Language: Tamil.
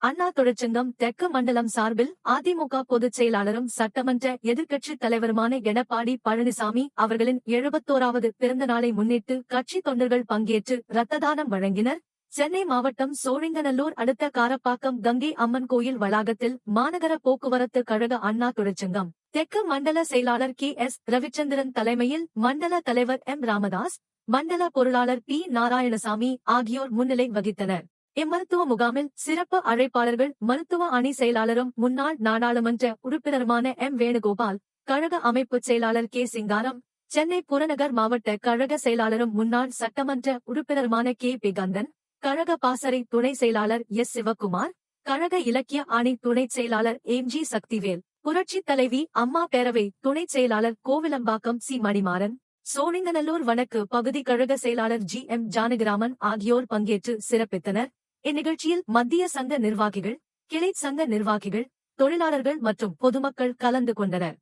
அண்ணா தொழிற்சங்கம் தெற்கு மண்டலம் சார்பில் அதிமுக பொதுச் செயலாளரும் சட்டமன்ற எதிர்க்கட்சித் தலைவருமான எடப்பாடி பழனிசாமி அவர்களின் 71வது பிறந்த நாளை முன்னிட்டு கட்சி தொண்டர்கள் பங்கேற்று இரத்த தானம் வழங்கினர். சென்னை மாவட்டம் சோழிங்கநல்லூர் அடுத்த காரப்பாக்கம் கங்கை அம்மன் கோயில் வளாகத்தில் மாநகர போக்குவரத்து கழக அண்ணா தொழிற்சங்கம் தெற்கு மண்டல செயலாளர் எஸ். ரவிச்சந்திரன் தலைமையில் மண்டல தலைவர் ராமதாஸ், மண்டல பொருளாளர் நாராயணசாமி ஆகியோர் முன்னிலை வகித்தனர். இம்மருத்துவ முகாமில் சிறப்பு அழைப்பாளர்கள் மருத்துவ அணி செயலாளரும் முன்னாள் நாடாளுமன்ற உறுப்பினருமான வேணுகோபால், கழக அமைப்புச் செயலாளர் சிங்காரம், சென்னை புறநகர் மாவட்ட கழக செயலாளரும் முன்னாள் சட்டமன்ற உறுப்பினருமான பி. கந்தன், கழக பாசறை துணை செயலாளர் சிவக்குமார், கழக இலக்கிய அணி துணைச் செயலாளர் ஜி. சக்திவேல், புரட்சித் தலைவி அம்மா பேரவை துணைச் செயலாளர் கோவிலம்பாக்கம் மணிமாறன், சோழிங்கநல்லூர் வடக்கு பகுதி கழக செயலாளர் ஜானகிராமன் ஆகியோர் பங்கேற்று சிறப்பித்தனர். இந்நிகழ்ச்சியில் மத்திய சங்க நிர்வாகிகள், கிளை சங்க நிர்வாகிகள், தொழிலாளர்கள் மற்றும் பொதுமக்கள் கலந்து கொண்டனர்.